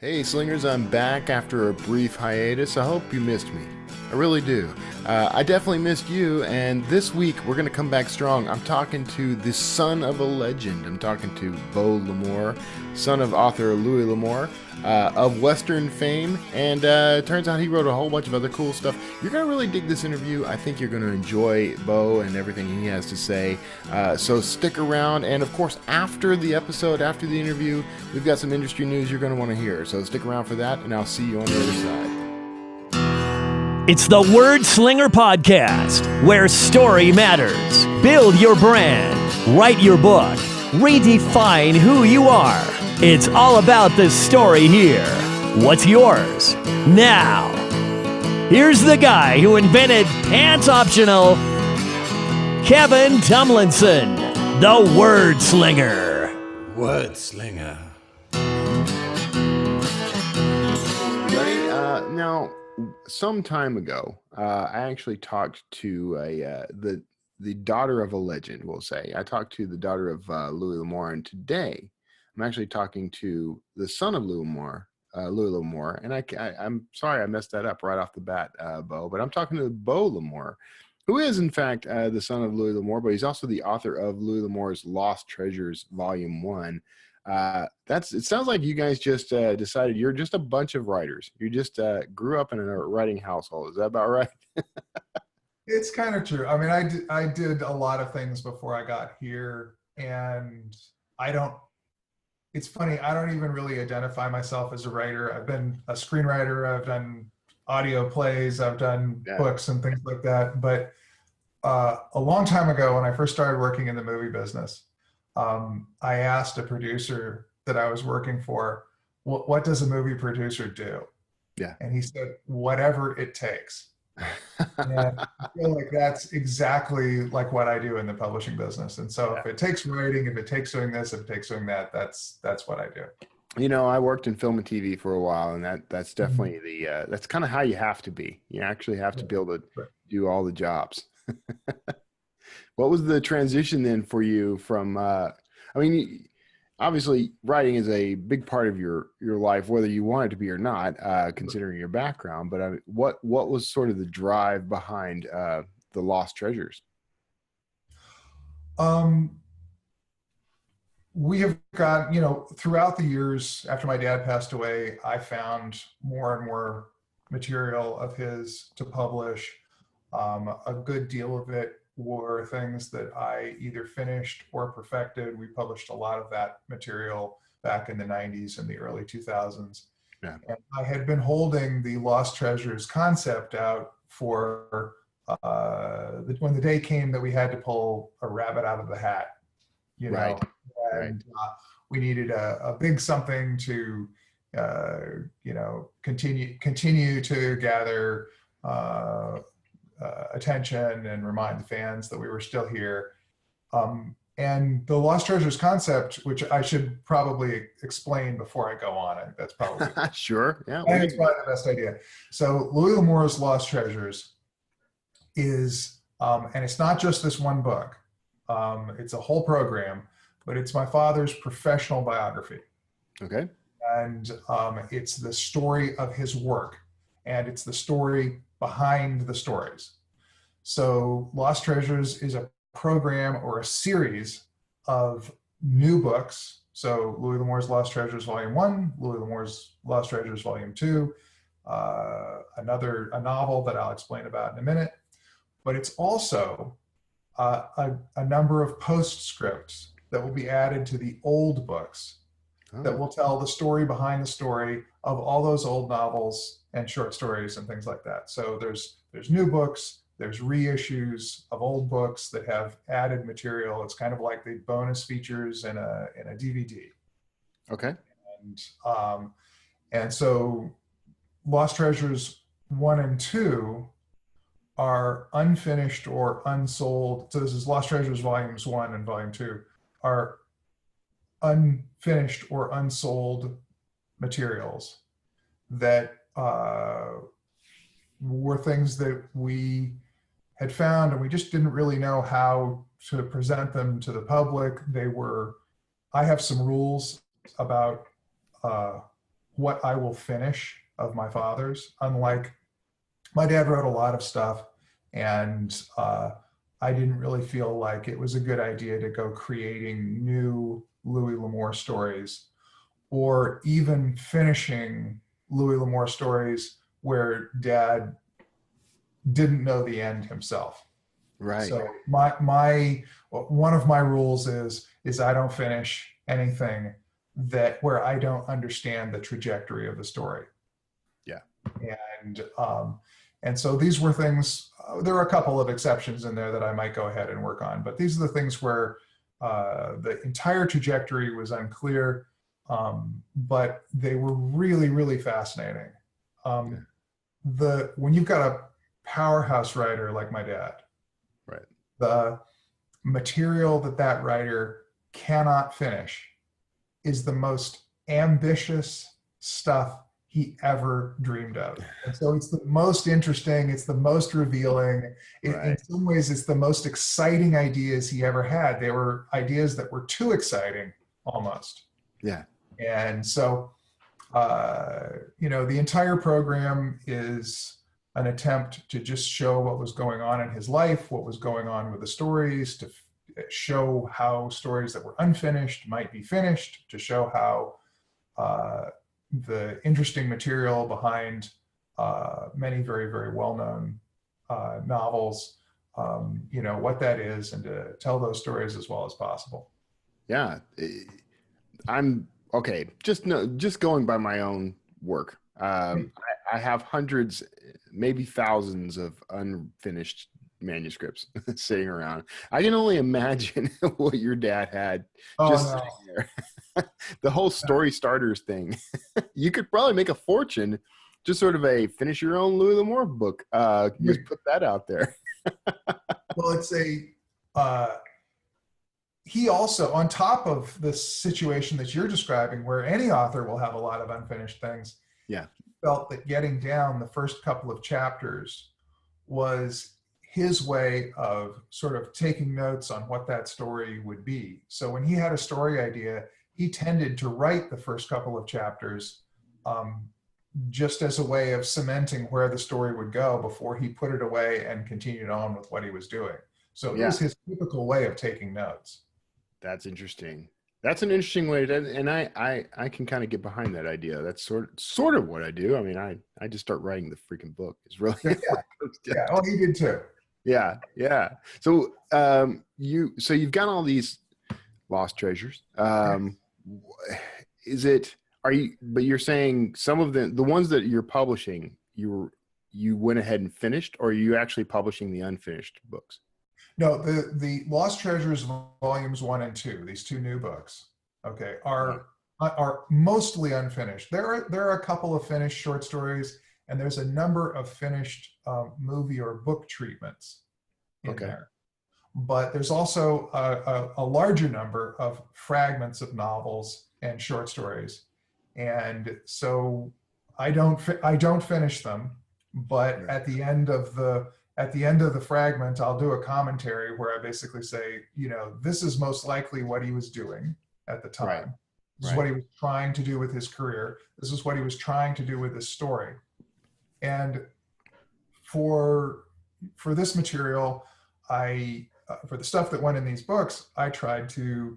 Hey Slingers, I'm back after a brief hiatus. I hope you missed me. I really do. I definitely missed you, and this week we're going to come back strong. I'm talking to the son of a legend. I'm talking to Beau L'Amour, son of author Louis L'Amour, of Western fame, and it turns out he wrote a whole bunch of other cool stuff. You're going to really dig this interview. I think you're going to enjoy Beau and everything he has to say. So stick around, and of course, after the episode, after the interview, we've got some industry news you're going to want to hear. So stick around for that, and I'll see you on the other side. It's the Wordslinger podcast, where story matters. Build your brand, write your book, redefine who you are. It's all about the story here. What's yours? Now, here's the guy who invented pants optional, Kevin Tomlinson, the Wordslinger. Wordslinger. Now, some time ago, I actually talked to the daughter of a legend. We'll say I talked to the daughter of Louis L'Amour, and today I'm actually talking to the son of Louis L'Amour, and I'm sorry I messed that up right off the bat, Beau, but I'm talking to Beau L'Amour, who is in fact the son of Louis L'Amour, but he's also the author of Louis L'Amour's Lost Treasures Volume 1. It sounds like you guys just decided you're just a bunch of writers. You just grew up in a writing household. Is that about right? It's kind of true. I mean, I did a lot of things before I got here, and it's funny, I don't even really identify myself as a writer. I've been a screenwriter, I've done audio plays, I've done books and things like that. But a long time ago, when I first started working in the movie business, I asked a producer that I was working for, what does a movie producer do? Yeah. And he said, whatever it takes. And I feel like that's exactly like what I do in the publishing business. And so if it takes writing, if it takes doing this, if it takes doing that, that's what I do. You know, I worked in film and TV for a while, and that's definitely that's kind of how you have to be. You actually have to be able to do all the jobs. What was the transition then for you from, obviously writing is a big part of your life, whether you want it to be or not, considering your background, but what was sort of the drive behind the Lost Treasures? We have got, throughout the years after my dad passed away, I found more and more material of his to publish. A good deal of it were things that I either finished or perfected. We published a lot of that material back in the 90s and the early 2000s. Yeah. And I had been holding the Lost Treasures concept out for when the day came that we had to pull a rabbit out of the hat, Right. And we needed a big something to, continue to gather attention and remind the fans that we were still here. And the Lost Treasures concept, which I should probably explain before I go on, I think that's probably Sure. Yeah. I think it's probably the best idea. So Louis L'Amour's Lost Treasures is, and it's not just this one book. It's a whole program, but it's my father's professional biography. Okay. And it's the story of his work, and it's the story behind the stories. So Lost Treasures is a program or a series of new books. So Louis L'Amour's Lost Treasures Volume 1, Louis L'Amour's Lost Treasures Volume 2, a novel that I'll explain about in a minute. But it's also a number of postscripts that will be added to the old books that will tell the story behind the story of all those old novels and short stories and things like that. So there's new books, there's reissues of old books that have added material. It's kind of like the bonus features in a DVD. Okay. And so Lost Treasures 1 and 2 are unfinished or unsold. So this is Lost Treasures Volumes 1 and Volume 2 are unfinished or unsold materials that were things that we had found, and we just didn't really know how to present them to the public. I have some rules about what I will finish of my father's. Unlike my dad wrote a lot of stuff, and I didn't really feel like it was a good idea to go creating new Louis L'Amour stories, or even finishing Louis L'Amour stories where dad didn't know the end himself. Right. So my one of my rules is I don't finish anything that where I don't understand the trajectory of the story. Yeah. And so these were things, there are a couple of exceptions in there that I might go ahead and work on, but these are the things where the entire trajectory was unclear, but they were really, really fascinating. When you've got a powerhouse writer like my dad, right, the material that writer cannot finish is the most ambitious stuff he ever dreamed of. And so it's the most interesting, it's the most revealing. In some ways, it's the most exciting ideas he ever had. They were ideas that were too exciting almost. Yeah. And so, the entire program is an attempt to just show what was going on in his life, what was going on with the stories, to show how stories that were unfinished might be finished, to show how the interesting material behind many very, very well-known novels, what that is, and to tell those stories as well as possible. Yeah. I'm okay. Just going by my own work. I have hundreds, maybe thousands of unfinished manuscripts sitting around. I can only imagine what your dad had sitting there. The whole story starters thing. You could probably make a fortune, just sort of a finish your own Louis L'Amour book. Just put that out there. Well, it's he also, on top of the situation that you're describing, where any author will have a lot of unfinished things, yeah, felt that getting down the first couple of chapters was his way of sort of taking notes on what that story would be. So when he had a story idea, he tended to write the first couple of chapters just as a way of cementing where the story would go before he put it away and continued on with what he was doing. So it was his typical way of taking notes. That's interesting. That's an interesting way to, and I can kind of get behind that idea. That's sort of what I do. I mean, I just start writing the freaking book. It's really yeah. Oh, he did too. Yeah. So you've got all these lost treasures. But you're saying some of the ones that you're publishing, you went ahead and finished, or are you actually publishing the unfinished books? No, the Lost Treasures volumes 1 and 2, these two new books, are mostly unfinished. There are a couple of finished short stories, and there's a number of finished movie or book treatments in there. But there's also a larger number of fragments of novels and short stories, and so I don't finish them. But at the end of the fragment, I'll do a commentary where I basically say, this is most likely what he was doing at the time. Right. This is what he was trying to do with his career. This is what he was trying to do with his story. And for this material, for the stuff that went in these books, I tried to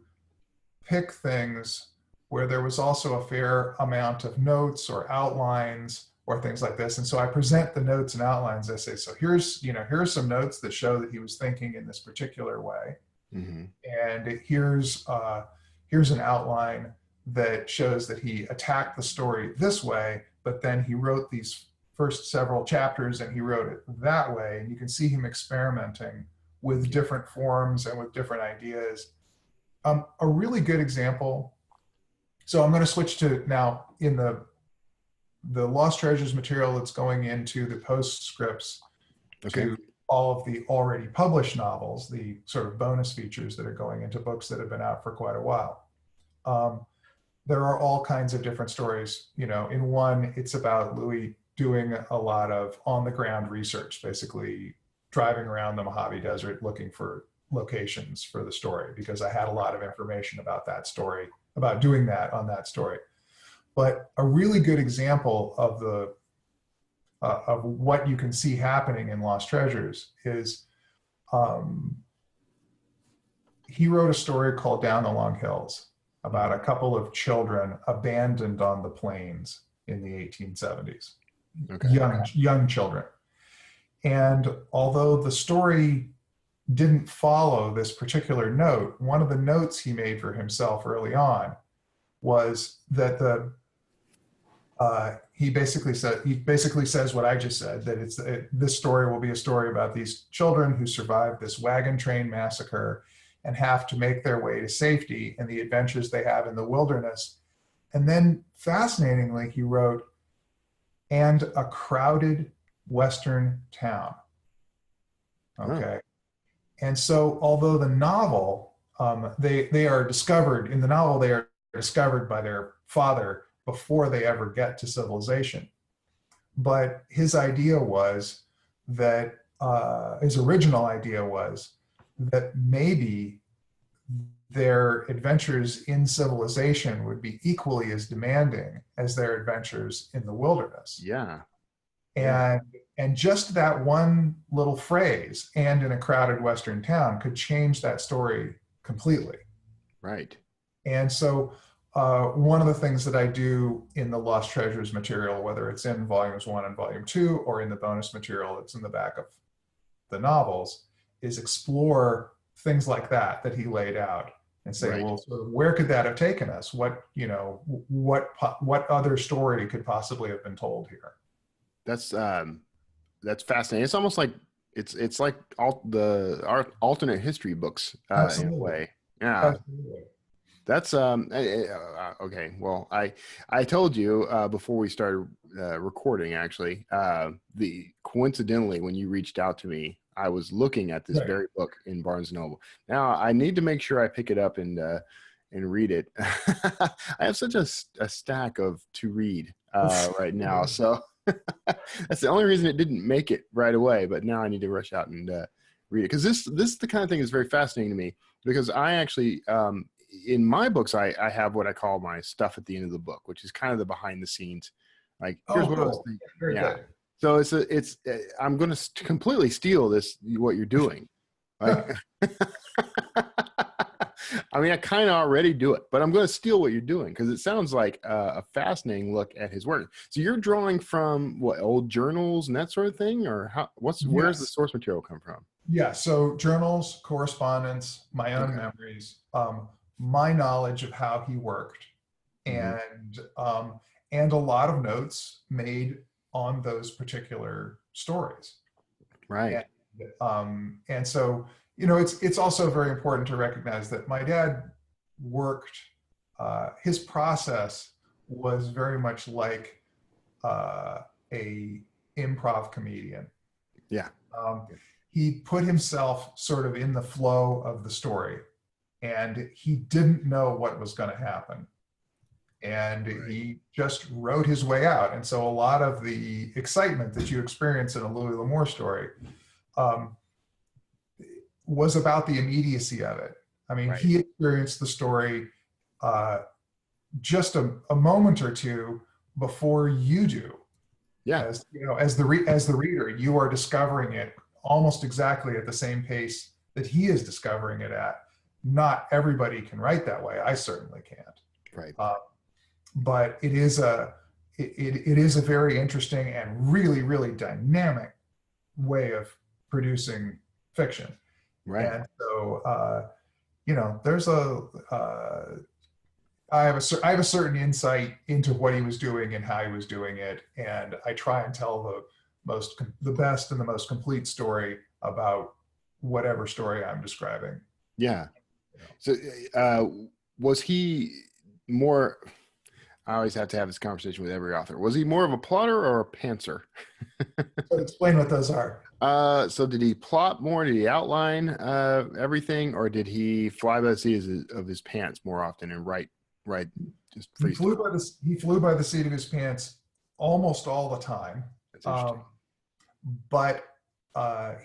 pick things where there was also a fair amount of notes or outlines or things like this. And so I present the notes and outlines. I say, so here's some notes that show that he was thinking in this particular way. Mm-hmm. And here's an outline that shows that he attacked the story this way, but then he wrote these first several chapters and he wrote it that way. And you can see him experimenting with different forms and with different ideas. A really good example. So I'm going to switch to now in the Lost Treasures material that's going into the postscripts to all of the already published novels, the sort of bonus features that are going into books that have been out for quite a while. There are all kinds of different stories. In one, it's about Louis doing a lot of on-the-ground research, basically driving around the Mojave Desert looking for locations for the story, because I had a lot of information about that story, about doing that on that story. But a really good example of what you can see happening in Lost Treasures is he wrote a story called Down the Long Hills about a couple of children abandoned on the plains in the 1870s. Okay. Young children. And although the story didn't follow this particular note, one of the notes he made for himself early on was that he basically says what I just said, that this story will be a story about these children who survived this wagon train massacre and have to make their way to safety and the adventures they have in the wilderness. And then fascinatingly, he wrote, and a crowded Western town. Okay. And so although the novel, they are discovered by their father before they ever get to civilization. But his idea was that, his original idea was that maybe their adventures in civilization would be equally as demanding as their adventures in the wilderness. Yeah. And just that one little phrase, and in a crowded Western town, could change that story completely. Right. And so one of the things that I do in the Lost Treasures material, whether it's in volumes 1 and volume 2 or in the bonus material that's in the back of the novels, is explore things like that he laid out and say, right. Well, so where could that have taken us? What other story could possibly have been told here? That's fascinating. It's almost like it's like our alternate history books in a way. Yeah. Absolutely. That's okay. Well, I told you before we started recording, actually, coincidentally, when you reached out to me, I was looking at this very book in Barnes & Noble. Now I need to make sure I pick it up and read it. I have such a stack to read right now, so that's the only reason it didn't make it right away. But now I need to rush out and read it, because this the kind of thing is very fascinating to me, because I actually in my books I have what I call my stuff at the end of the book, which is kind of the behind the scenes. Like, here's what I was thinking. Very good. So it's I'm going to completely steal what you're doing. Like, I mean, I kind of already do it, but I'm going to steal what you're doing, because it sounds like a fascinating look at his work. So you're drawing from what, old journals and that sort of thing, or where's the source material come from? Yeah, so journals, correspondence, my own memories, my knowledge of how he worked, and a lot of notes made on those particular stories. Right. And so, it's also very important to recognize that my dad worked, his process was very much like a improv comedian. Yeah. He put himself sort of in the flow of the story, and he didn't know what was going to happen. And he just wrote his way out. And so a lot of the excitement that you experience in a Louis L'Amour story was about the immediacy of it. I mean, he experienced the story just a moment or two before you do. Yeah. As the reader, you are discovering it almost exactly at the same pace that he is discovering it at. Not everybody can write that way. I certainly can't. Right. But it is a very interesting and really, really dynamic way of producing fiction. Right. And so, there's I have a certain insight into what he was doing and how he was doing it, and I try and tell the best and the most complete story about whatever story I'm describing. Yeah. So, was he more? I always have to have this conversation with every author. Was he more of a plotter or a pantser? So explain what those are. So did he plot more? Did he outline everything, or did he fly by the seat of his pants more often and write just freestyle? He flew by the seat of his pants almost all the time. That's interesting. But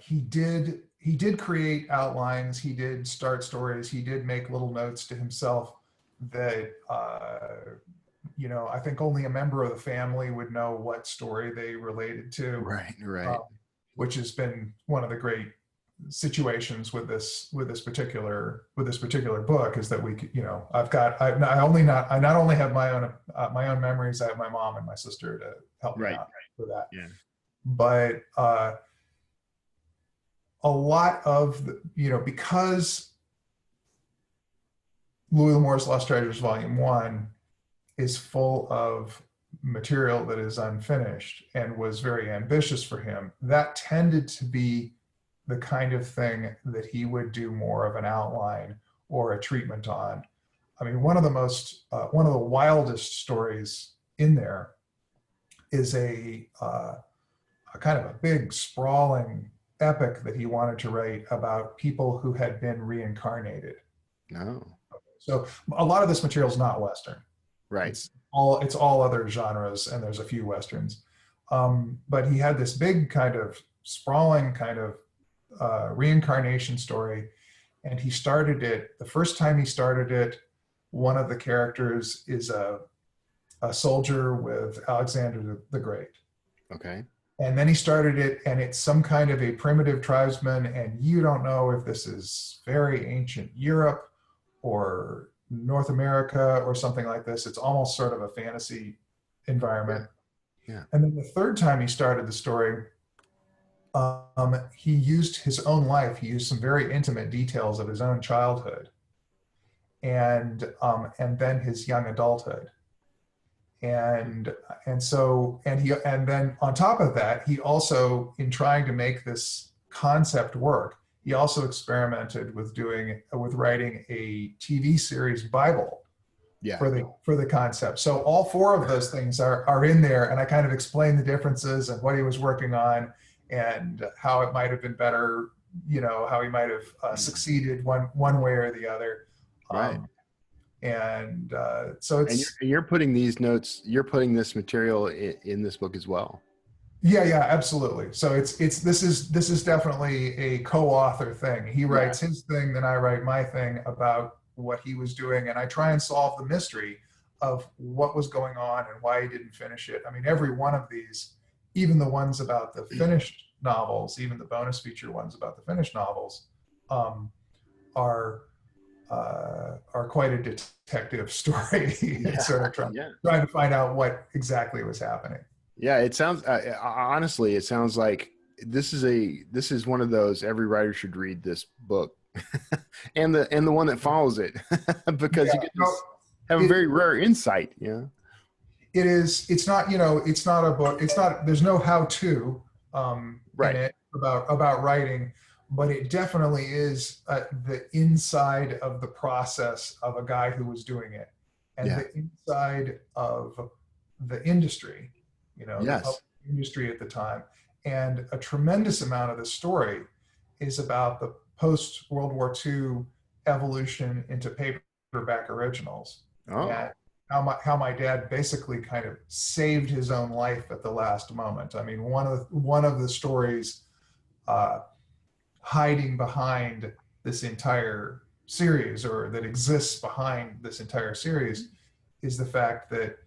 he did create outlines. He did start stories. He did make little notes to himself that I think only a member of the family would know what story they related to. Right. Which has been one of the great situations with this particular book, is that I not only have my own memories, I have my mom and my sister to help me out for that. Yeah. But a lot of because Louis L'Amour's Lost Treasures Volume 1 is full of material that is unfinished and was very ambitious for him, that tended to be the kind of thing that he would do more of an outline or a treatment on. I mean, one of the wildest stories in there is a kind of a big sprawling epic that he wanted to write about people who had been reincarnated. No. So a lot of this material is not Western. Right. It's all other genres, and there's a few Westerns. But he had this big kind of sprawling kind of reincarnation story, and he started it. The first time he started it, one of the characters is a soldier with Alexander the Great. Okay. And then he started it, and it's some kind of a primitive tribesman, and you don't know if this is very ancient Europe or North America or something like this. It's almost sort of a fantasy environment. Yeah. And then the third time he started the story, he used his own life. He used some very intimate details of his own childhood, and then his young adulthood. And then on top of that, he also, in trying to make this concept work, he also experimented with writing a TV series Bible for the concept. So all four of those things are in there, and I kind of explain the differences and what he was working on and how it might have been better, how he might have succeeded one way or the other. Right. So it's, and you're putting these notes, you're putting this material in this book as well. Yeah, absolutely. So this is definitely a co-author thing. He writes his thing, then I write my thing about what he was doing, and I try and solve the mystery of what was going on and why he didn't finish it. I mean, every one of these, even the ones about the finished novels, even the bonus feature ones about the finished novels, are quite a detective story. Sort of trying to find out what exactly was happening. Yeah, it sounds honestly, it sounds like this is one of those every writer should read this book, and the one that follows it, because you get to have a very rare insight. Yeah, it is. It's not. It's not a book. It's not. There's no how-to in it about writing, but it definitely is the inside of the process of a guy who was doing it, and the inside of the industry. The industry at the time. And a tremendous amount of the story is about the post-World War II evolution into paperback originals. And how my dad basically kind of saved his own life at the last moment. I mean, one of the stories hiding behind this entire series, or that exists behind this entire series, is the fact that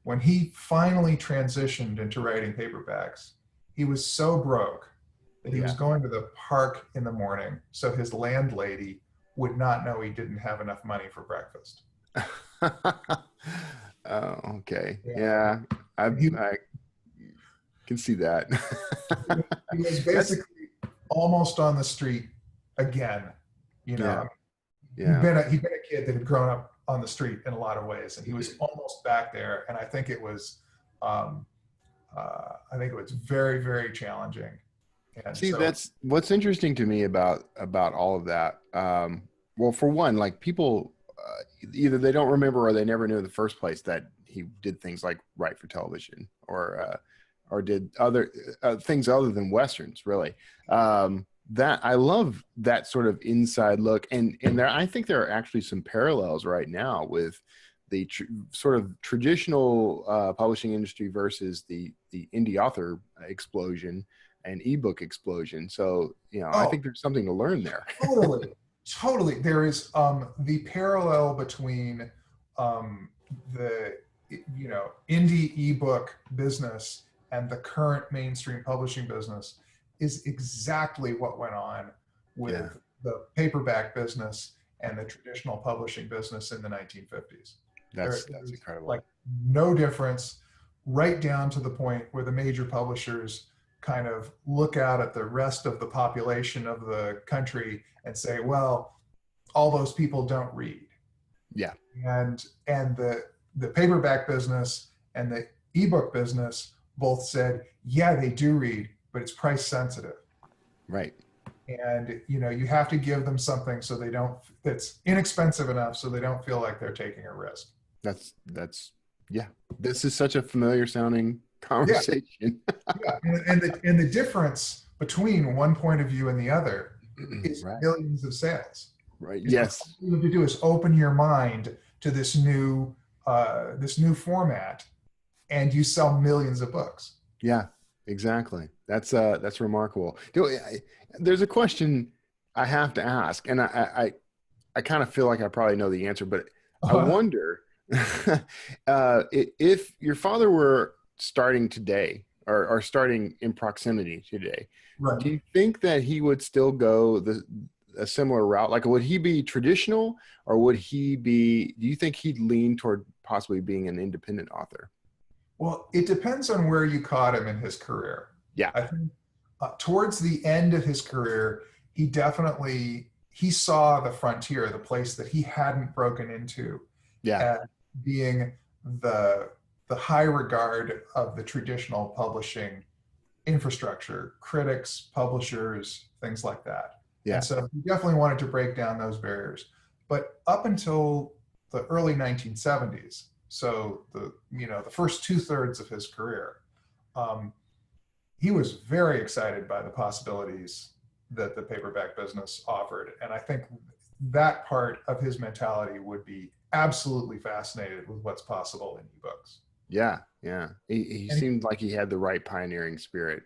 when he finally transitioned into writing paperbacks, he was so broke that he was going to the park in the morning so his landlady would not know he didn't have enough money for breakfast. Oh, okay. Yeah. I can see that. He was basically almost on the street again. He'd been a kid that had grown up on the street in a lot of ways, and he was almost back there. And I think it was very, very challenging. And that's what's interesting to me about all of that. Well, for one, like, people either they don't remember or they never knew in the first place that he did things like write for television or did other things other than Westerns, really. That I love that sort of inside look, and I think there are actually some parallels right now with the sort of traditional publishing industry versus the indie author explosion and ebook explosion. So I think there's something to learn there. Totally. There is the parallel between the indie ebook business and the current mainstream publishing business is exactly what went on with the paperback business and the traditional publishing business in the 1950s. That's incredible. Like no difference, right down to the point where the major publishers kind of look out at the rest of the population of the country and say, well, all those people don't read. Yeah. And the paperback business and the ebook business both said, yeah, they do read, but it's price sensitive. Right. And you have to give them something so they don't, that's inexpensive enough so they don't feel like they're taking a risk. That's yeah. This is such a familiar sounding conversation. Yeah. And the difference between one point of view and the other is millions of sales. Right. Yes. What you have to do is open your mind to this new format, and you sell millions of books. Yeah, exactly. That's remarkable. There's a question I have to ask, and I kind of feel like I probably know the answer, but I wonder if your father were starting today or starting in proximity today, do you think that he would still go a similar route? Like, would he be traditional, or do you think he'd lean toward possibly being an independent author? Well, it depends on where you caught him in his career. Yeah. I think towards the end of his career, he saw the frontier, the place that he hadn't broken into, as being the high regard of the traditional publishing infrastructure, critics, publishers, things like that. Yeah. And so he definitely wanted to break down those barriers. But up until the early 1970s, so the first 2/3 of his career, he was very excited by the possibilities that the paperback business offered. And I think that part of his mentality would be absolutely fascinated with what's possible in ebooks. Yeah, yeah. He seemed like he had the right pioneering spirit.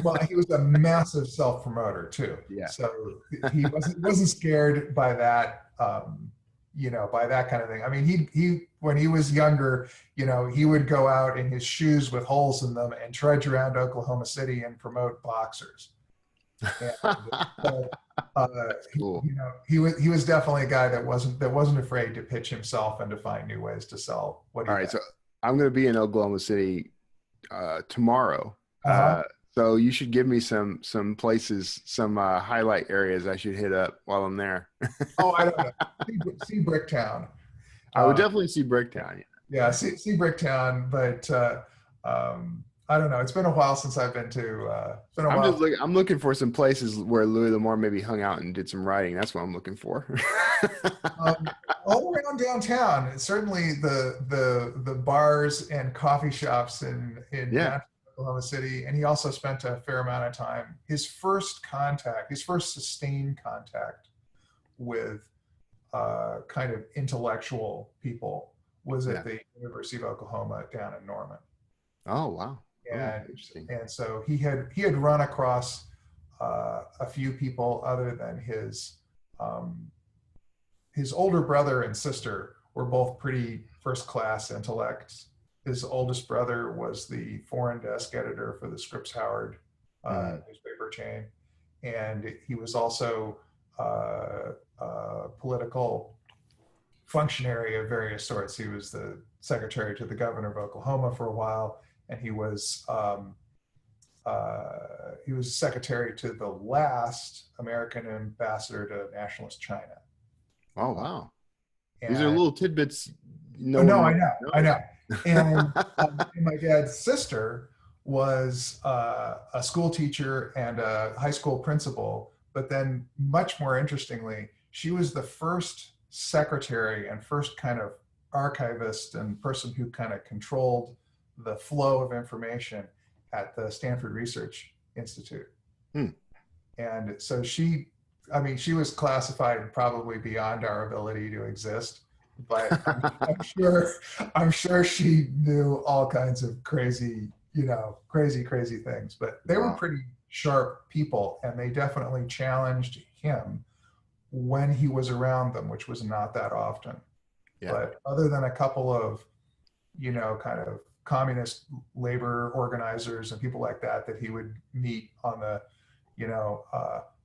Well, he was a massive self-promoter too. Yeah. So he wasn't scared by that, by that kind of thing. I mean, he when he was younger, he would go out in his shoes with holes in them and trudge around Oklahoma City and promote boxers. And, cool. He was definitely a guy that wasn't afraid to pitch himself and to find new ways to sell what he had. All right, so I'm going to be in Oklahoma City tomorrow. So you should give me some places, some highlight areas I should hit up while I'm there. Oh, I don't know. See Bricktown. I would definitely see Bricktown. Yeah, see Bricktown, but I don't know. It's been a while since I've been to. I'm looking for some places where Louis L'Amour maybe hung out and did some writing. That's what I'm looking for. All around downtown, certainly the bars and coffee shops in downtown Oklahoma City, and he also spent a fair amount of time. His first sustained contact with kind of intellectual people was at the University of Oklahoma down in Norman. Oh wow! And so he had run across a few people other than his older brother and sister were both pretty first-class intellects. His oldest brother was the foreign desk editor for the Scripps Howard newspaper chain, and he was also a political functionary of various sorts. He was the secretary to the governor of Oklahoma for a while, and he was secretary to the last American ambassador to nationalist China. Oh wow! And these are little tidbits. I know. And my dad's sister was a school teacher and a high school principal, but then much more interestingly, she was the first secretary and first kind of archivist and person who kind of controlled the flow of information at the Stanford Research Institute. And so she was classified probably beyond our ability to exist, but I'm sure she knew all kinds of crazy things, but they were pretty sharp people, and they definitely challenged him when he was around them, which was not that often. Yeah. But other than a couple of kind of communist labor organizers and people like that he would meet on the,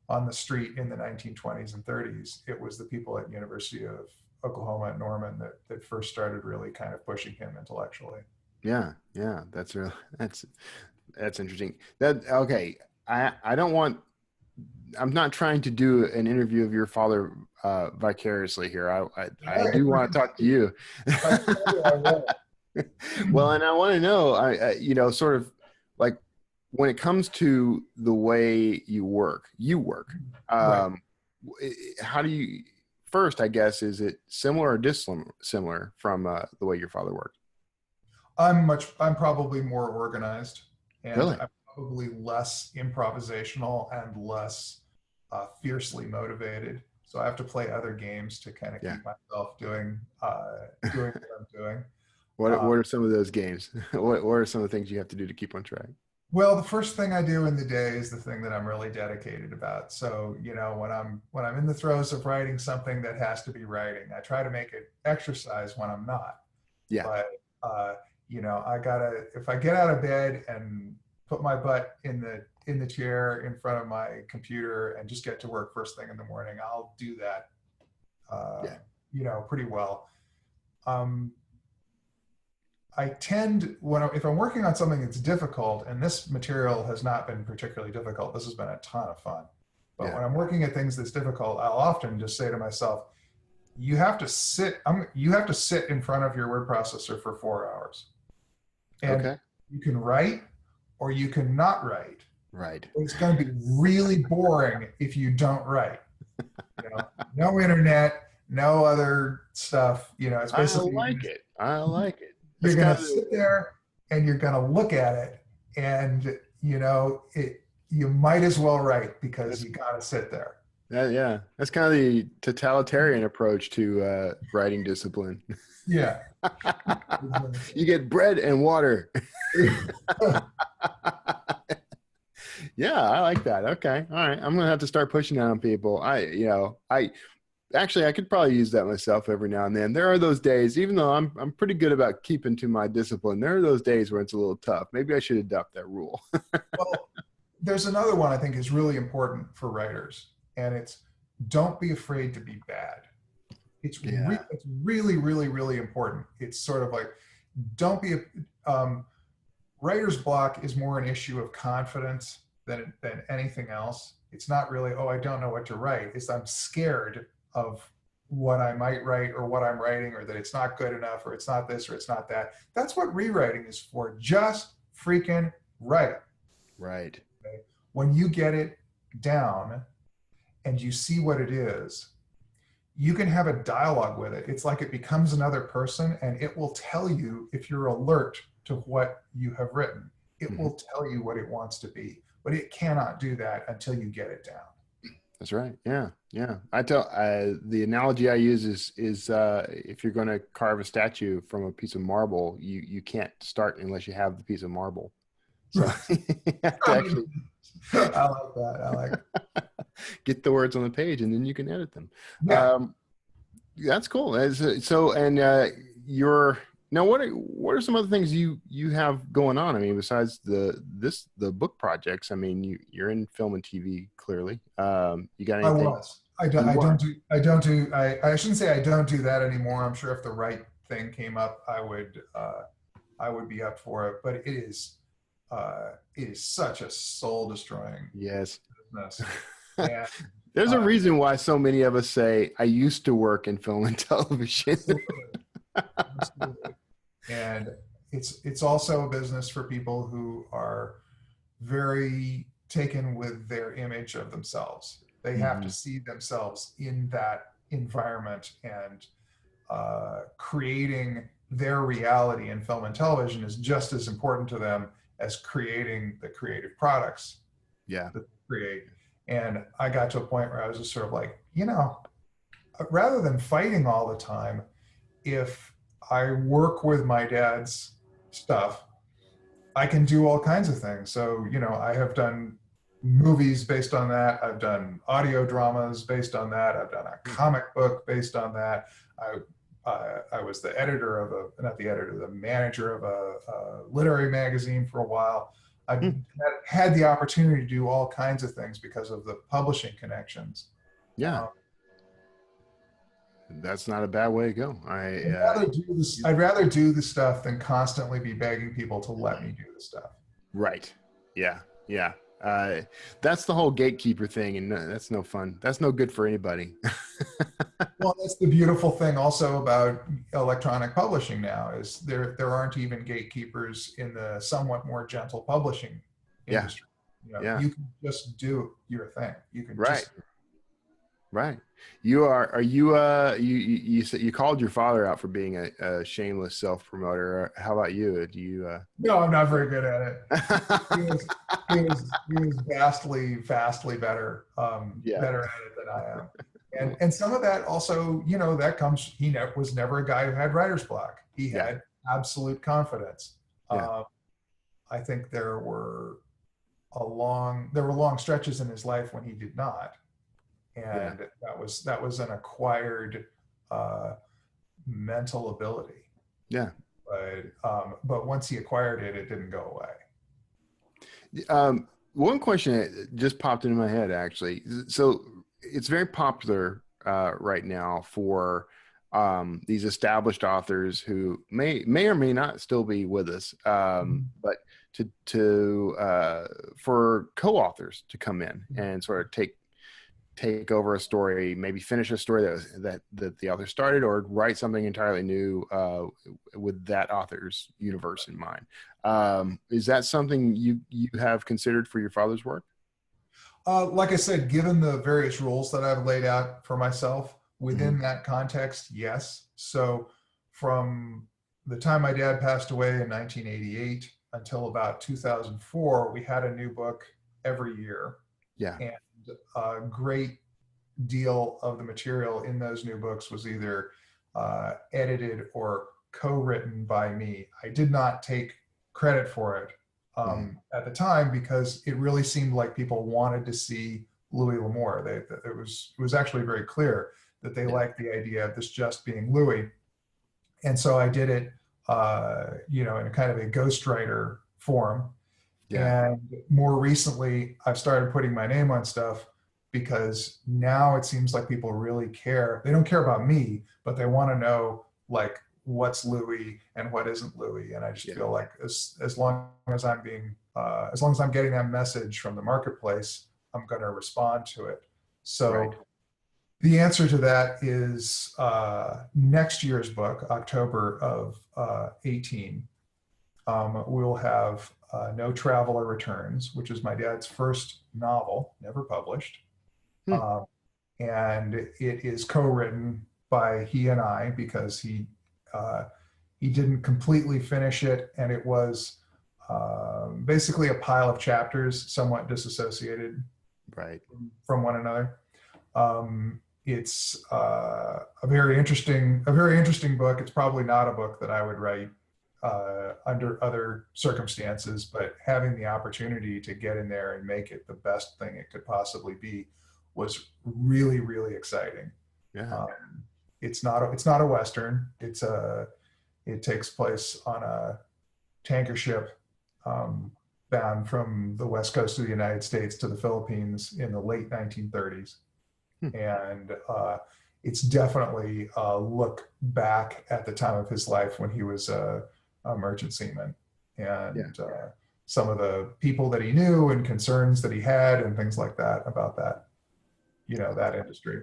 on the street in the 1920s and 30s. It was the people at University of Oklahoma at Norman that first started really kind of pushing him intellectually. Yeah, that's interesting. Okay. I don't want. I'm not trying to do an interview of your father vicariously here. I do want to talk to you. Well, and I want to know, sort of like when it comes to the way you work, Right. how do you, first, I guess, is it similar or dissimilar from the way your father worked? I'm probably more organized, and Really? I'm probably less improvisational and less fiercely motivated. So I have to play other games to kind of Yeah. keep myself doing what I'm doing. What are some of those games? What are some of the things you have to do to keep on track? Well, the first thing I do in the day is the thing that I'm really dedicated about. So, when I'm in the throes of writing something that has to be writing, I try to make it exercise when I'm not. Yeah. But if I get out of bed and put my butt in the chair in front of my computer and just get to work first thing in the morning, I'll do that pretty well. I tend, if I'm working on something that's difficult, and this material has not been particularly difficult, this has been a ton of fun. But when I'm working at things that's difficult, I'll often just say to myself, you have to sit in front of your word processor for 4 hours. And you can write or you can not write. Right. It's going to be really boring if you don't write. No internet, no other stuff. It's basically. I like it. You're going to sit there and you're going to look at it, and you might as well write because you got to sit there. Yeah, that's kind of the totalitarian approach to writing discipline. Yeah. You get bread and water. Yeah, I like that. Okay. All right. I'm going to have to start pushing that on people. I could probably use that myself every now and then. There are those days, even though I'm pretty good about keeping to my discipline, there are those days where it's a little tough. Maybe I should adopt that rule. Well, there's another one I think is really important for writers, and it's don't be afraid to be bad. It's really, really, really important. It's sort of like, don't be writer's block is more an issue of confidence than anything else. It's not really, oh, I don't know what to write. It's I'm scared of what I might write or what I'm writing, or that it's not good enough, or it's not this, or it's not that. That's what rewriting is for. Just freaking write. Right. Okay? When you get it down and you see what it is, you can have a dialogue with it. It's like it becomes another person, and it will tell you if you're alert to what you have written. It will tell you what it wants to be, but it cannot do that until you get it down. That's right. Yeah. I tell the analogy I use is if you're going to carve a statue from a piece of marble, you can't start unless you have the piece of marble. So you have to actually. I like that. I like it. Get the words on the page, and then you can edit them. Yeah. That's cool. You're now. What are some other things you have going on? I mean, besides the book projects. I mean, you're in film and TV clearly. You got anything? I shouldn't say I don't do that anymore. I'm sure if the right thing came up, I would be up for it. But it is such a soul destroying business. And, there's a reason why so many of us say, I used to work in film and television. Absolutely. And it's also a business for people who are very taken with their image of themselves. They have to see themselves in that environment, and creating their reality in film and television is just as important to them as creating the creative products that they create. And I got to a point where I was just sort of like, rather than fighting all the time, if I work with my dad's stuff, I can do all kinds of things. So, I have done movies based on that. I've done audio dramas based on that. I've done a comic book based on that. I was the editor of not the editor, the manager of a literary magazine for a while. I had the opportunity to do all kinds of things because of the publishing connections. Yeah. That's not a bad way to go. I'd rather do the stuff than constantly be begging people to let me do the stuff. Right. Yeah. Yeah. That's the whole gatekeeper thing, and that's no fun. That's no good for anybody. Well, that's the beautiful thing also about electronic publishing now is there aren't even gatekeepers in the somewhat more gentle publishing industry. Yeah. You can just do your thing. You can Right. Right. Are you you said you called your father out for being a shameless self-promoter. How about you? Do you No, I'm not very good at it. He was vastly better better at it than I am. And some of that also, that comes, was never a guy who had writer's block. He had absolute confidence. I think there were long stretches in his life when he did not. And that was an acquired mental ability. Yeah. But once he acquired it, it didn't go away. One question that just popped into my head, actually. So it's very popular right now for these established authors who may or may not still be with us, but for co-authors to come in and sort of take over a story, maybe finish a story that the author started, or write something entirely new with that author's universe in mind. Is that something you have considered for your father's work? Like I said, given the various rules that I've laid out for myself within that context, yes. So from the time my dad passed away in 1988 until about 2004, we had a new book every year. Yeah. And a great deal of the material in those new books was either edited or co-written by me. I did not take credit for it at the time because it really seemed like people wanted to see Louis L'Amour. It was actually very clear that they liked the idea of this just being Louis. And so I did it, in a kind of a ghostwriter form. Yeah. And more recently, I've started putting my name on stuff because now it seems like people really care. They don't care about me, but they want to know like what's Louis and what isn't Louis. And I just feel like as long as I'm getting that message from the marketplace, I'm going to respond to it. So the answer to that is next year's book, October of 18. We'll have No Traveler Returns, which is my dad's first novel, never published. And it is co-written by he and I because he didn't completely finish it, and it was basically a pile of chapters, somewhat disassociated from one another. It's a very interesting book. It's probably not a book that I would write under other circumstances, but having the opportunity to get in there and make it the best thing it could possibly be was really, really exciting. Yeah. It's not a Western. It takes place on a tanker ship bound from the west coast of the United States to the Philippines in the late 1930s. And it's definitely a look back at the time of his life when he was a merchant seaman, and some of the people that he knew and concerns that he had and things like that about that, that industry.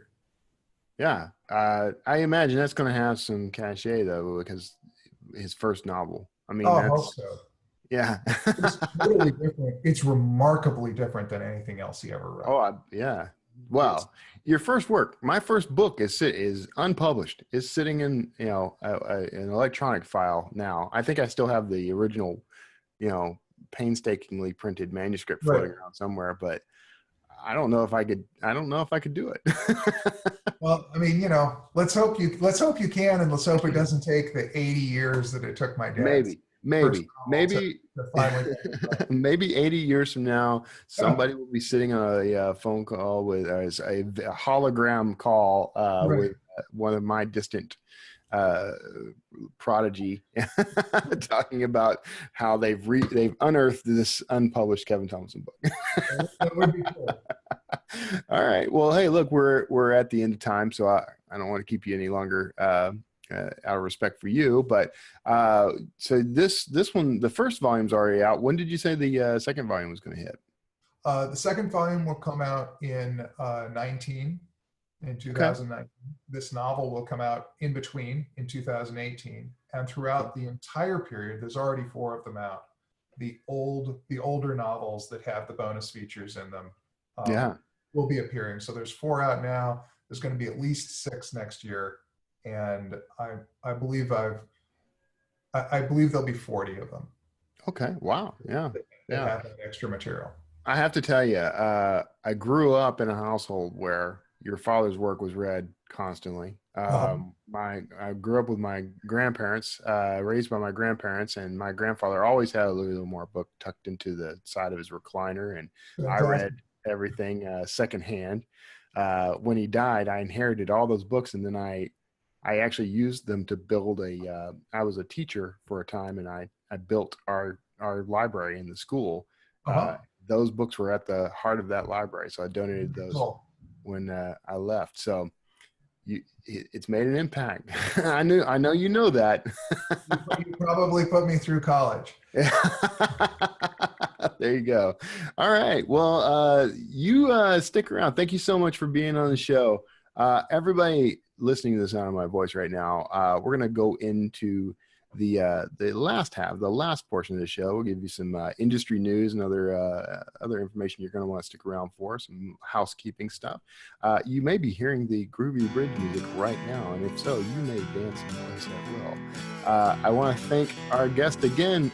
Yeah. I imagine that's going to have some cachet though, because his first novel. I mean, I hope so. Yeah. It's totally different. It's remarkably different than anything else he ever wrote. Oh, yeah. Well, your first work, my first book is unpublished. It's sitting in, an electronic file now. I think I still have the original, painstakingly printed manuscript floating around somewhere, but I don't know if I could do it. Well, I mean, let's hope you can, and let's hope it doesn't take the 80 years that it took my dad. Maybe to finally maybe 80 years from now, somebody will be sitting on a phone call with a hologram call with one of my distant uh, prodigy talking about how they've unearthed this unpublished Kevin Thompson book. That would be cool. All right. Well, hey, look, we're at the end of time, so I don't want to keep you any longer. Out of respect for you, but so this one, the first volume's already out. When did you say the second volume was going to hit? The second volume will come out in 2019. Okay. This novel will come out in between in 2018, and throughout the entire period, there's already 4 of them out. The older novels that have the bonus features in them will be appearing. So there's 4 out now. There's going to be at least 6 next year, and I believe there'll be 40 of them. Okay. Wow. Yeah. That have that extra material. I have to tell you, I grew up in a household where your father's work was read constantly. I grew up with my grandparents, raised by my grandparents, and my grandfather always had a Louis L'Amour book tucked into the side of his recliner, and I read everything secondhand. When he died, I inherited all those books, and then I actually used them to build I was a teacher for a time, and I built our library in the school. Those books were at the heart of that library, so I donated those when I left. So it's made an impact. I know you know that. You probably put me through college. There you go. All right. Well, you stick around. Thank you so much for being on the show. Everybody listening to the sound of my voice right now, we're going to go into the last portion of the show. We'll give you some industry news and other information you're going to want to stick around for, some housekeeping stuff. You may be hearing the groovy bridge music right now, and if so, you may dance in place at will. I want to thank our guest again,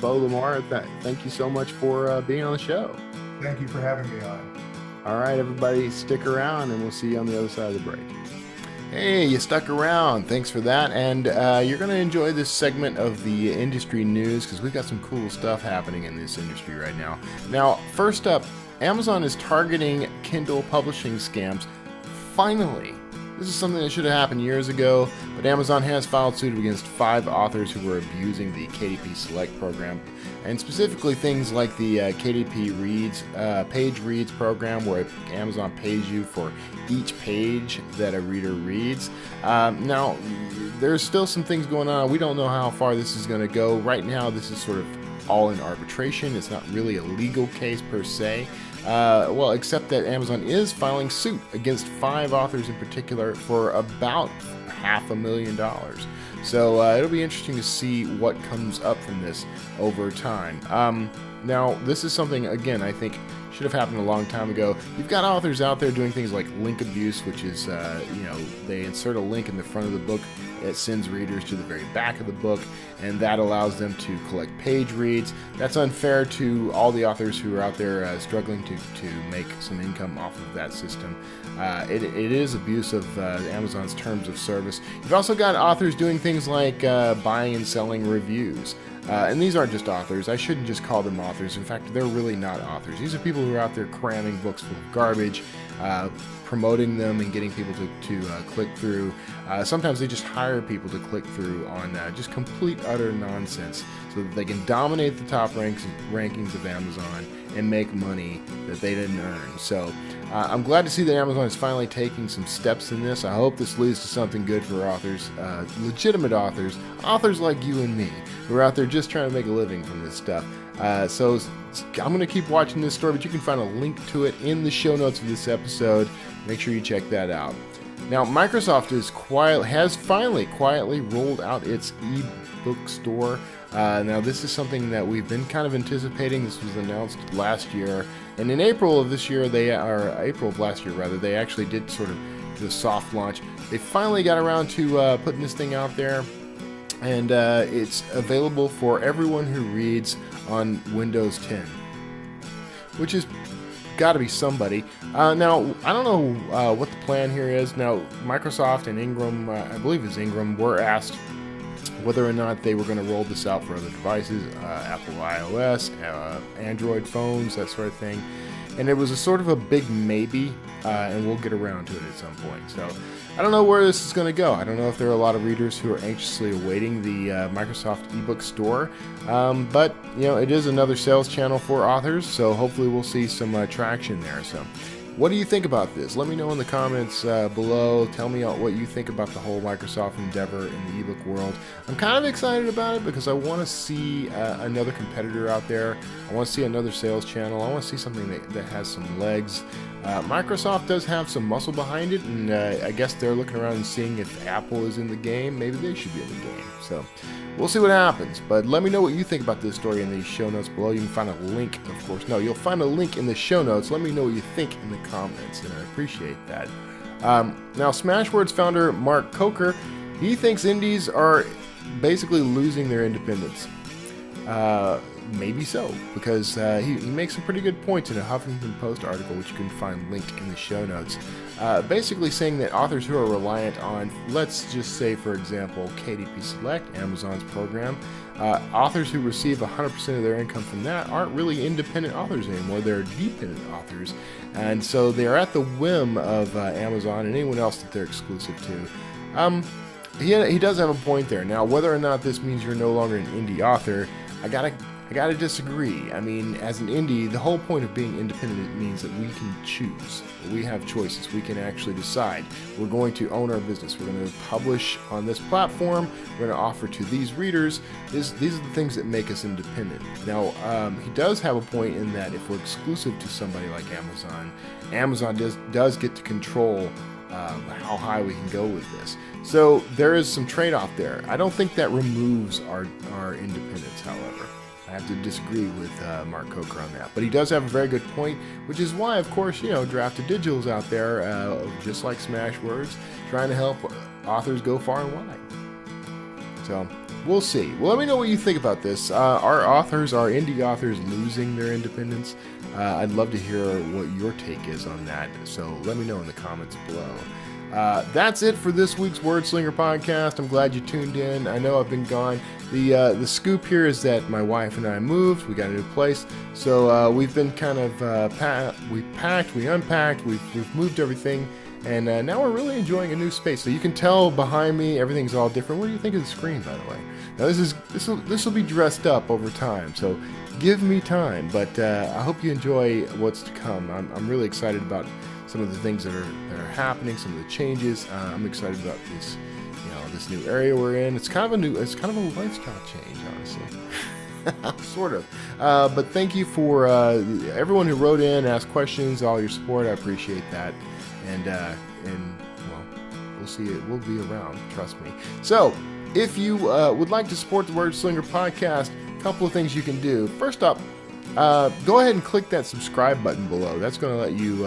Beau L'Amour. Thank you so much for being on the show. Thank you for having me on. All right, everybody, stick around, and we'll see you on the other side of the break. Hey, you stuck around. Thanks for that. And you're going to enjoy this segment of the industry news because we've got some cool stuff happening in this industry right now. Now, first up, Amazon is targeting Kindle publishing scams. Finally. This is something that should have happened years ago, but Amazon has filed suit against 5 authors who were abusing the KDP Select program, and specifically things like the KDP Reads, Page Reads program, where Amazon pays you for each page that a reader reads. Now, there's still some things going on. We don't know how far this is going to go. Right now, this is sort of all in arbitration. It's not really a legal case per se. Well, except that Amazon is filing suit against 5 authors in particular for about $500,000. So it'll be interesting to see what comes up from this over time. Now, this is something, again, I think should have happened a long time ago. You've got authors out there doing things like link abuse, which is, they insert a link in the front of the book. It sends readers to the very back of the book, and that allows them to collect page reads. That's unfair to all the authors who are out there struggling to make some income off of that system. It is abuse of Amazon's terms of service. You've also got authors doing things like buying and selling reviews. And these aren't just authors. I shouldn't just call them authors. In fact, they're really not authors. These are people who are out there cramming books full of garbage, promoting them and getting people to click through. Sometimes they just hire people to click through on just complete, utter nonsense so that they can dominate the top rankings of Amazon and make money that they didn't earn. So I'm glad to see that Amazon is finally taking some steps in this. I hope this leads to something good for authors, legitimate authors like you and me, who are out there just trying to make a living from this stuff. So I'm going to keep watching this story, but you can find a link to it in the show notes of this episode. Make sure you check that out. Now, Microsoft has finally quietly rolled out its e-book store. Now, this is something that we've been kind of anticipating. This was announced last year, and in April of last year, they actually did sort of the soft launch. They finally got around to putting this thing out there, and it's available for everyone who reads on Windows 10, which is got to be somebody. Now, I don't know what the plan here is. Now, Microsoft and Ingram, I believe it's Ingram, were asked whether or not they were going to roll this out for other devices, Apple iOS, Android phones, that sort of thing. And it was a sort of a big maybe, and we'll get around to it at some point. So I don't know where this is going to go. I don't know if there are a lot of readers who are anxiously awaiting the Microsoft ebook store, but it is another sales channel for authors, so hopefully we'll see some traction there. So what do you think about this? Let me know in the comments below. Tell me what you think about the whole Microsoft endeavor in the ebook world. I'm kind of excited about it because I want to see another competitor out there. I want to see another sales channel. I want to see something that has some legs. Microsoft does have some muscle behind it, and I guess they're looking around and seeing if Apple is in the game. Maybe they should be in the game. So we'll see what happens. But let me know what you think about this story in the show notes below. You can find a link, of course. No, you'll find a link in the show notes. Let me know what you think in the comments, and I appreciate that. Now, Smashwords founder Mark Coker, he thinks indies are basically losing their independence. Maybe so, because he makes some pretty good points in a Huffington Post article, which you can find linked in the show notes. Basically saying that authors who are reliant on, let's just say, for example, KDP Select, Amazon's program, authors who receive 100% of their income from that aren't really independent authors anymore. They're dependent authors. And so they're at the whim of Amazon and anyone else that they're exclusive to. He does have a point there. Now, whether or not this means you're no longer an indie author, I gotta disagree. I mean, as an indie, the whole point of being independent means that we can choose. We have choices. We can actually decide. We're going to own our business. We're going to publish on this platform. We're going to offer to these readers. These are the things that make us independent. Now, he does have a point in that if we're exclusive to somebody like Amazon, Amazon does get to control how high we can go with this. So there is some trade-off there. I don't think that removes our independence, however. I have to disagree with Mark Coker on that. But he does have a very good point, which is why, of course, Drafted Digital's out there, just like Smashwords, trying to help authors go far and wide. So we'll see. Well, let me know what you think about this. Are indie authors losing their independence? I'd love to hear what your take is on that. So let me know in the comments below. That's it for this week's Wordslinger podcast. I'm glad you tuned in. I know I've been gone. The scoop here is that my wife and I moved. We got a new place. So we've been kind of we packed, we unpacked, we've moved everything. And now we're really enjoying a new space. So you can tell behind me, everything's all different. What do you think of the screen, by the way? Now this will be dressed up over time. So give me time. But I hope you enjoy what's to come. I'm really excited about some of the things that are happening, some of the changes. I'm excited about this, this new area we're in. It's kind of a lifestyle change, honestly. Sort of. But thank you for everyone who wrote in, asked questions, all your support. I appreciate that. And well, we'll see it. We'll be around. Trust me. So if you would like to support the Wordslinger podcast, a couple of things you can do. First up, go ahead and click that subscribe button below. That's going to let you,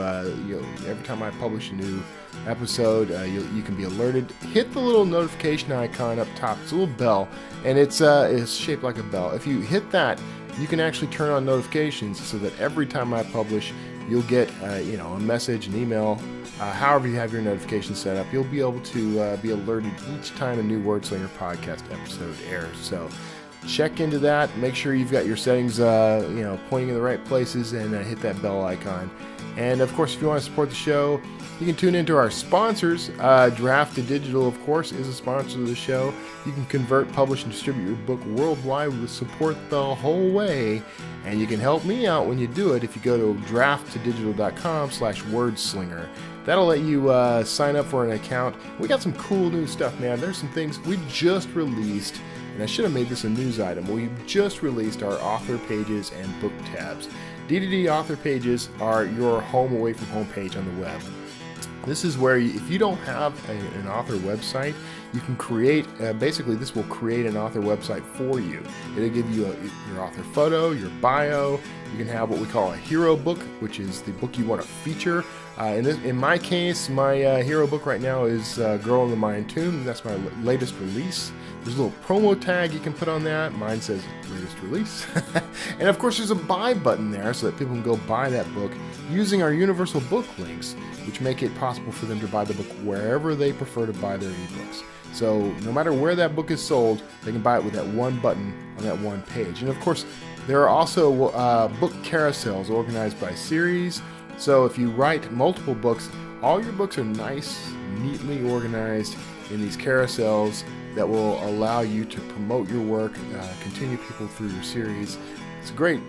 every time I publish a new episode, you can be alerted. Hit the little notification icon up top. It's a little bell, and it's shaped like a bell. If you hit that, you can actually turn on notifications so that every time I publish, you'll get a message, an email, however you have your notifications set up. You'll be able to be alerted each time a new Wordslinger podcast episode airs. So check into that. Make sure you've got your settings, pointing in the right places, and hit that bell icon. And of course, if you want to support the show, you can tune into our sponsors. Drafted Digital, of course, is a sponsor of the show. You can convert, publish, and distribute your book worldwide with support the whole way. And you can help me out when you do it if you go to drafttodigital.com/wordslinger. That'll let you sign up for an account. We got some cool new stuff, man. There's some things we just released. And I should have made this a news item. We just released our author pages and book tabs. DDD author pages are your home away from home page on the web. This is where, if you don't have an author website, you can create, basically this will create an author website for you. It'll give you your author photo, your bio. You can have what we call a hero book, which is the book you want to feature. In my case, my hero book right now is Girl in the Mayan Tomb. That's my latest release. There's a little promo tag you can put on that. Mine says latest release. And of course, there's a buy button there so that people can go buy that book using our universal book links, which make it possible for them to buy the book wherever they prefer to buy their ebooks. So no matter where that book is sold, they can buy it with that one button on that one page. And of course, there are also book carousels organized by series. So if you write multiple books, all your books are nice, neatly organized in these carousels that will allow you to promote your work, continue people through your series. It's a great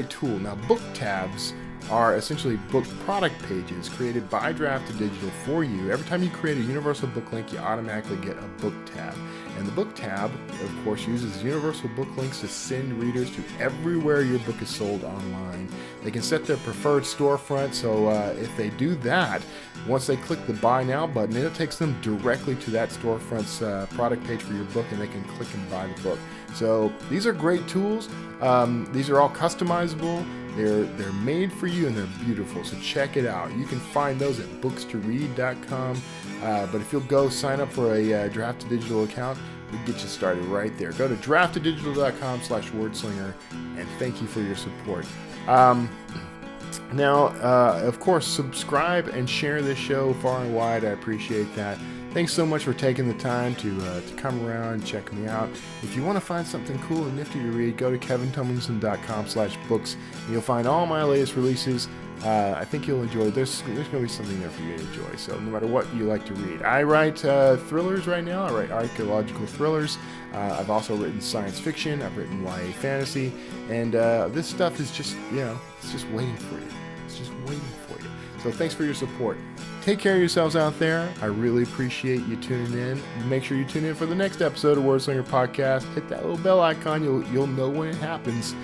tool. Now, book tabs are essentially book product pages created by Draft to Digital for you. Every time you create a universal book link, you automatically get a book tab. And the book tab, of course, uses universal book links to send readers to everywhere your book is sold online. They can set their preferred storefront, so if they do that, once they click the Buy Now button, it takes them directly to that storefront's product page for your book, and they can click and buy the book. So these are great tools. These are all customizable. They're made for you, and they're beautiful. So check it out. You can find those at bookstoread.com. But if you'll go sign up for a Draft to Digital account, we'll get you started right there. Go to drafttodigital.com/wordslinger, and thank you for your support. Now, of course, subscribe and share this show far and wide. I appreciate that. Thanks so much for taking the time to come around and check me out. If you want to find something cool and nifty to read, go to kevintumlinson.com/books, and you'll find all my latest releases. I think you'll enjoy. There's going to be something there for you to enjoy. So no matter what you like to read, I write thrillers right now. I write archaeological thrillers. I've also written science fiction. I've written YA fantasy, and this stuff is just, it's just waiting for you. It's just waiting for you. So thanks for your support. Take care of yourselves out there. I really appreciate you tuning in. Make sure you tune in for the next episode of Wordslinger Podcast. Hit that little bell icon. You'll know when it happens.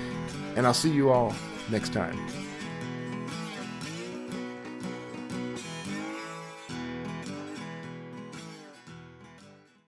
And I'll see you all next time.